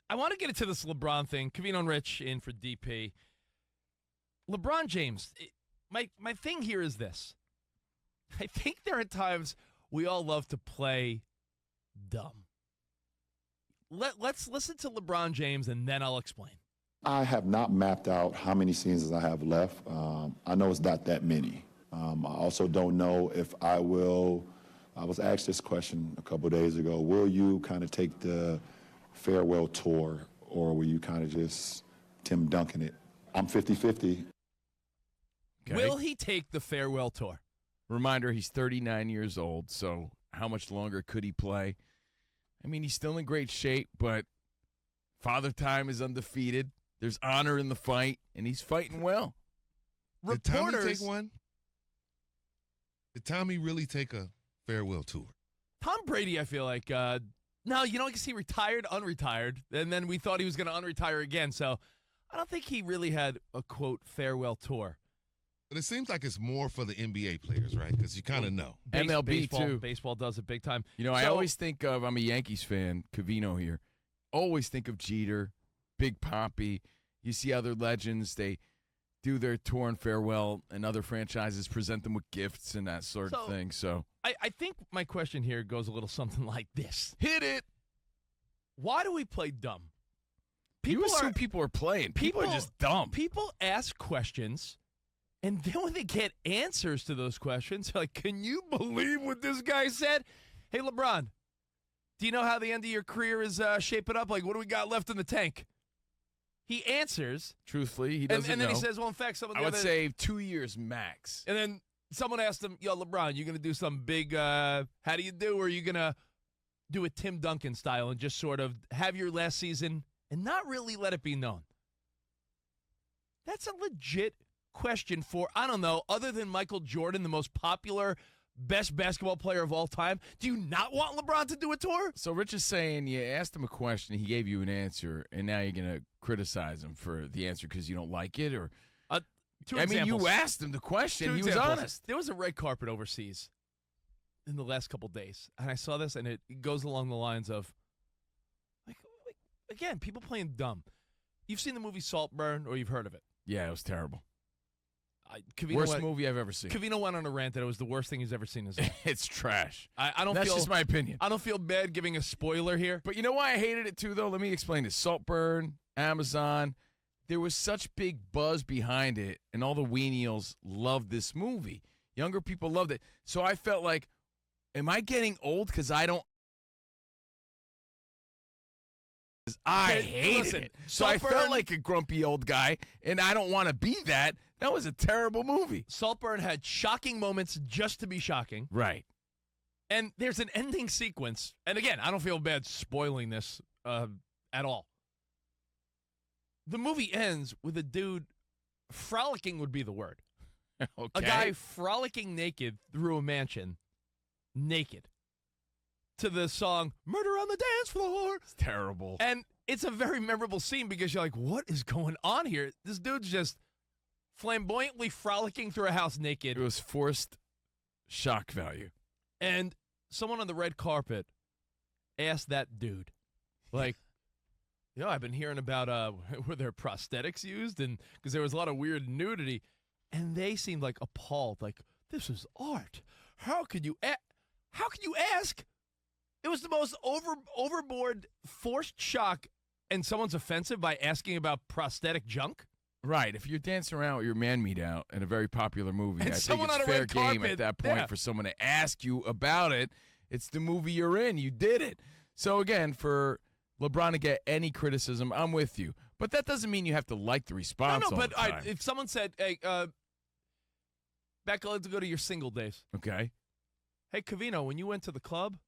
I want to get into this LeBron thing. Covino and Rich in for DP. LeBron James, my thing here is this. I think there are times we all love to play dumb. Let's listen to LeBron James, and then I'll explain. I have not mapped out how many seasons I have left. I know it's not that many. I also don't know if I will. I was asked this question a couple of days ago. Will you kind of take the farewell tour, or will you kind of just Tim Duncan it? I'm 50-50. Okay. Will he take the farewell tour? Reminder, he's 39 years old, so how much longer could he play? I mean, he's still in great shape, but Father Time is undefeated. There's honor in the fight, and he's fighting well. Did Tommy take one? Did Tommy really take a farewell tour? Tom Brady, I feel like, no, I guess he retired, unretired, and then we thought he was going to unretire again, so I don't think he really had a, quote, farewell tour. But it seems like it's more for the NBA players, right? Because you kind of know. MLB, baseball, too. Baseball does it big time. I always think of, I'm a Yankees fan, Covino here, always think of Jeter, Big Papi. You see other legends, they do their tour and farewell, and other franchises present them with gifts and that sort of thing. So I think my question here goes a little something like this. Hit it. Why do we play dumb? You assume people are playing. People are just dumb. People ask questions, and then when they get answers to those questions, they're like, can you believe what this guy said? Hey, LeBron, do you know how the end of your career is shaping up? Like, what do we got left in the tank? He answers. Truthfully, he doesn't know. And then he says, well, in fact, some of the I would say 2 years max. And then someone asked him, yo, LeBron, you going to do some big, how do you do? Or are you going to do it Tim Duncan style and just sort of have your last season and not really let it be known? That's a legit question for, I don't know, other than Michael Jordan, the most popular, best basketball player of all time. Do you not want LeBron to do a tour? So Rich is saying you asked him a question, he gave you an answer, and now you're going to criticize him for the answer because you don't like it? Or two examples. You asked him the question. He was honest. There was a red carpet overseas in the last couple days, and I saw this, and it goes along the lines of, like again, people playing dumb. You've seen the movie Saltburn, or you've heard of it? Yeah, it was terrible. Worst movie I've ever seen. Covino went on a rant that it was the worst thing he's ever seen in his life. It's trash. That's just my opinion. I don't feel bad giving a spoiler here. But you know why I hated it too, though? Let me explain this. Saltburn, Amazon, there was such big buzz behind it, and all the weenials loved this movie. Younger people loved it. So I felt like, am I getting old because I don't? I hated it. So I felt like a grumpy old guy, and I don't want to be that. That was a terrible movie. Saltburn had shocking moments just to be shocking. Right. And there's an ending sequence. And again, I don't feel bad spoiling this at all. The movie ends with a dude, frolicking would be the word. Okay. A guy frolicking naked through a mansion, naked, to the song Murder on the Dance Floor. It's terrible. And it's a very memorable scene because you're like, what is going on here? This dude's just flamboyantly frolicking through a house naked. It was forced shock value. And someone on the red carpet asked that dude, like, I've been hearing about were there prosthetics used? And because there was a lot of weird nudity. And they seemed like appalled, like, this is art. How could you ask? It was the most overboard, forced shock, and someone's offensive by asking about prosthetic junk? Right. If you're dancing around with your man meat out in a very popular movie, and I think it's fair game at that point for someone to ask you about it. It's the movie you're in. You did it. So, again, for LeBron to get any criticism, I'm with you. But that doesn't mean you have to like the response all the time. If someone said, hey, Becca, let's go to your single days. Okay. Hey, Covino, when you went to the club,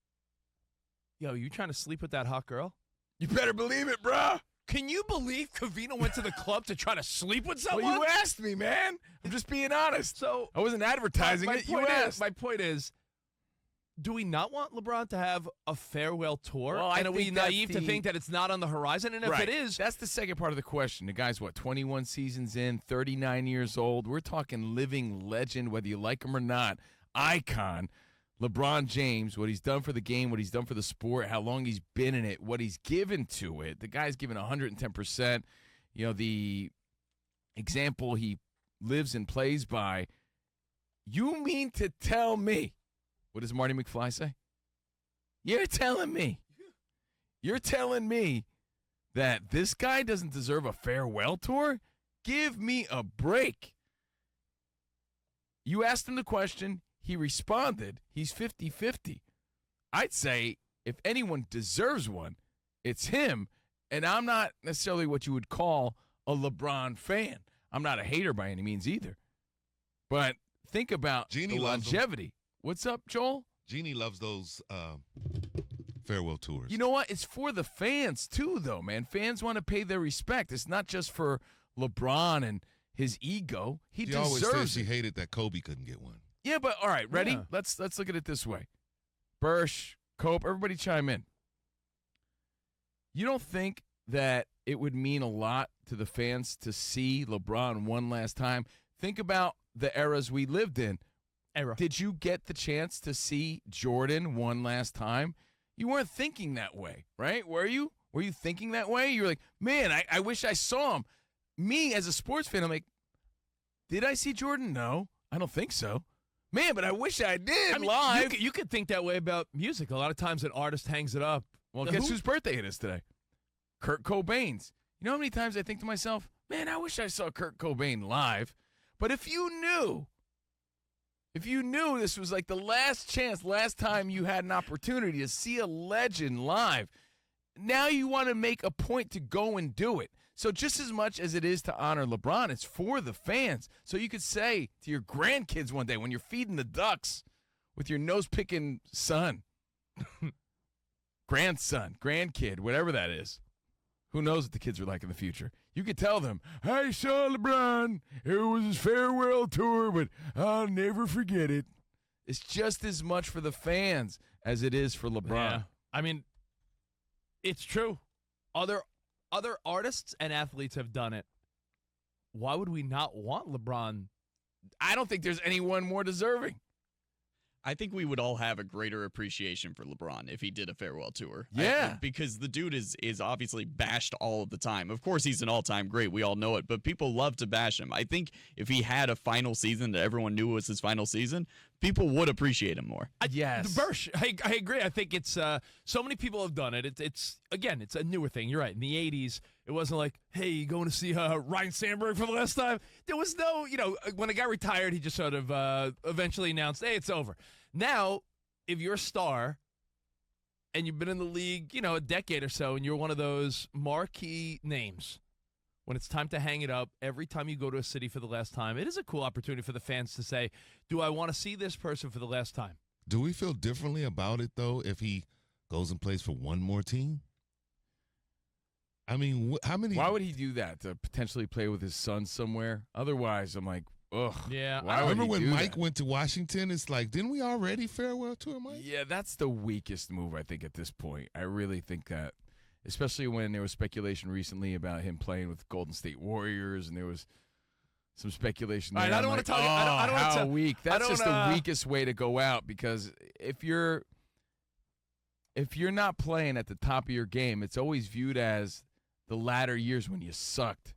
you trying to sleep with that hot girl? You better believe it, bruh. Can you believe Covino went to the club to try to sleep with someone? Well, you asked me, man. I'm just being honest. So I wasn't advertising it. You asked. My point is, do we not want LeBron to have a farewell tour? Well, and are we naive to think that it's not on the horizon? And if it is, that's the second part of the question. The guy's, 21 seasons in, 39 years old. We're talking living legend, whether you like him or not. Icon. LeBron James, what he's done for the game, what he's done for the sport, how long he's been in it, what he's given to it. The guy's given 110%. You know, the example he lives and plays by. You mean to tell me, what does Marty McFly say? You're telling me that this guy doesn't deserve a farewell tour? Give me a break. You asked him the question. He responded. He's 50-50. I'd say if anyone deserves one, it's him. And I'm not necessarily what you would call a LeBron fan. I'm not a hater by any means either. But think about the longevity. What's up, Joel? Jeannie loves those farewell tours. You know what? It's for the fans, too, though, man. Fans want to pay their respect. It's not just for LeBron and his ego. He deserves always said she it. hated that Kobe couldn't get one. Yeah, but all right, ready? Yeah. Let's look at it this way. Bursch, Cope, everybody chime in. You don't think that it would mean a lot to the fans to see LeBron one last time? Think about the eras we lived in. Did you get the chance to see Jordan one last time? You weren't thinking that way, right? Were you? Were you thinking that way? You were like, man, I wish I saw him. Me, as a sports fan, I'm like, did I see Jordan? No, I don't think so. Man, but I wish I did. I mean, live. You could think that way about music. A lot of times an artist hangs it up. Well, guess whose birthday it is today? Kurt Cobain's. You know how many times I think to myself, man, I wish I saw Kurt Cobain live. But if you knew this was like the last chance, last time you had an opportunity to see a legend live, now you want to make a point to go and do it. So just as much as it is to honor LeBron, it's for the fans. So you could say to your grandkids one day when you're feeding the ducks with your nose-picking son, grandson, grandkid, whatever that is. Who knows what the kids are like in the future? You could tell them, I saw LeBron. It was his farewell tour, but I'll never forget it. It's just as much for the fans as it is for LeBron. Yeah. I mean, it's true. Other artists and athletes have done it. Why would we not want LeBron? I don't think there's anyone more deserving. I think we would all have a greater appreciation for LeBron if he did a farewell tour. Yeah. Because the dude is obviously bashed all of the time. Of course, he's an all-time great. We all know it. But people love to bash him. I think if he had a final season that everyone knew was his final season, people would appreciate him more. Yes. Bursch, I agree. I think it's so many people have done it. It's a newer thing. You're right. In the 80s, it wasn't like, hey, you going to see Ryan Sandberg for the last time? There was no, when a guy retired, he just sort of eventually announced, hey, it's over. Now, if you're a star and you've been in the league, a decade or so, and you're one of those marquee names, when it's time to hang it up, every time you go to a city for the last time, it is a cool opportunity for the fans to say, do I want to see this person for the last time? Do we feel differently about it, though, if he goes and plays for one more team? I mean, how many? Why would he do that? To potentially play with his son somewhere? Otherwise, I'm like, ugh. Yeah. Why I would remember he when do Mike that? went to Washington, it's like, didn't we already farewell tour Mike? Yeah, that's the weakest move, I think, at this point. I really think that, especially when there was speculation recently about him playing with Golden State Warriors, and there was some speculation there. All right, I don't I'm want to like, tell you. I don't want how to. weak. I That's don't, just the weakest way to go out, because if you're not playing at the top of your game, it's always viewed as the latter years when you sucked.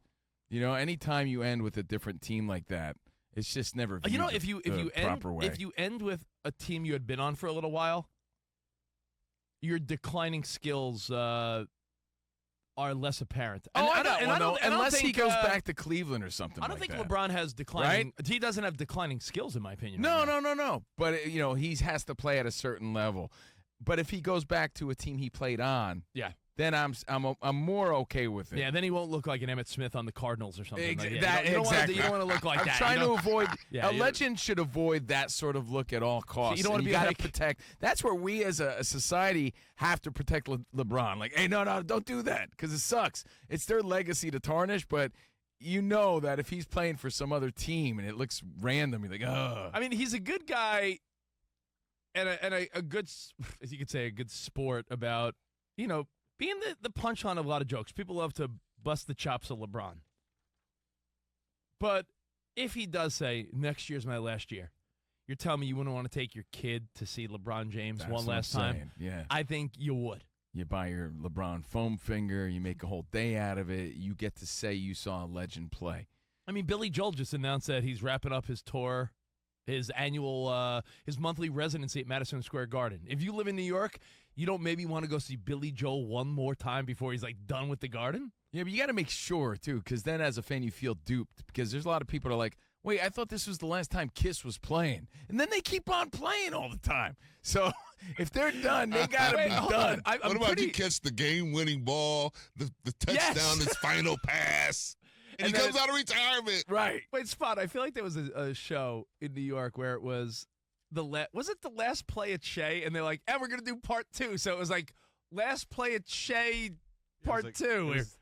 Anytime you end with a different team like that, it's just never viewed if you proper way. If you end with a team you had been on for a little while, your declining skills are less apparent. Unless he goes back to Cleveland or something. I don't think that. LeBron has declining. Right? He doesn't have declining skills, in my opinion. No. But he has to play at a certain level. But if he goes back to a team he played on, yeah, then I'm more okay with it. Yeah, then he won't look like an Emmett Smith on the Cardinals or something. Exactly. You don't want to look like I'm that. trying to avoid. Yeah, a legend should avoid that sort of look at all costs. You don't want to be gotta like, protect. That's where we as a society have to protect LeBron. Like, hey, no, don't do that, because it sucks. It's their legacy to tarnish, but you know that if he's playing for some other team and it looks random, you're like, ugh. I mean, he's a good guy and a good, as you could say, a good sport about, being the punchline of a lot of jokes. People love to bust the chops of LeBron. But if he does say, next year's my last year, You're telling me you wouldn't want to take your kid to see LeBron James That's one what I'm last time? saying, yeah. I think you would. You buy your LeBron foam finger. You make a whole day out of it. You get to say you saw a legend play. I mean, Billy Joel just announced that he's wrapping up his tour, his annual, his monthly residency at Madison Square Garden. If you live in New York, you don't maybe want to go see Billy Joel one more time before he's, like, done with the Garden? Yeah, but you got to make sure, too, because then as a fan you feel duped because there's a lot of people that are like, wait, I thought this was the last time Kiss was playing. And then they keep on playing all the time. So if they're done, they got to be done. What about you catch the game-winning ball, the touchdown, Yes. his final pass, and he then comes out of retirement? Right. Wait, Spot, I feel like there was a show in New York where it was was it the last play at Shea? And they're like, and we're going to do part 2. So it was like last play at Shea part 2. It was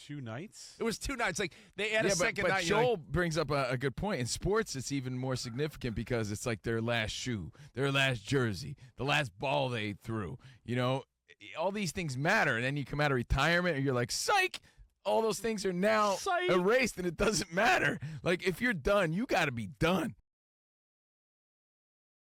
2 nights? It was 2 nights. Like they add a second but night. Joel brings up a good point. In sports, it's even more significant because it's like their last shoe, their last jersey, the last ball they threw. You know, all these things matter. And then you come out of retirement and you're like, psych! All those things are now Psych. erased and it doesn't matter. Like, if you're done, you got to be done.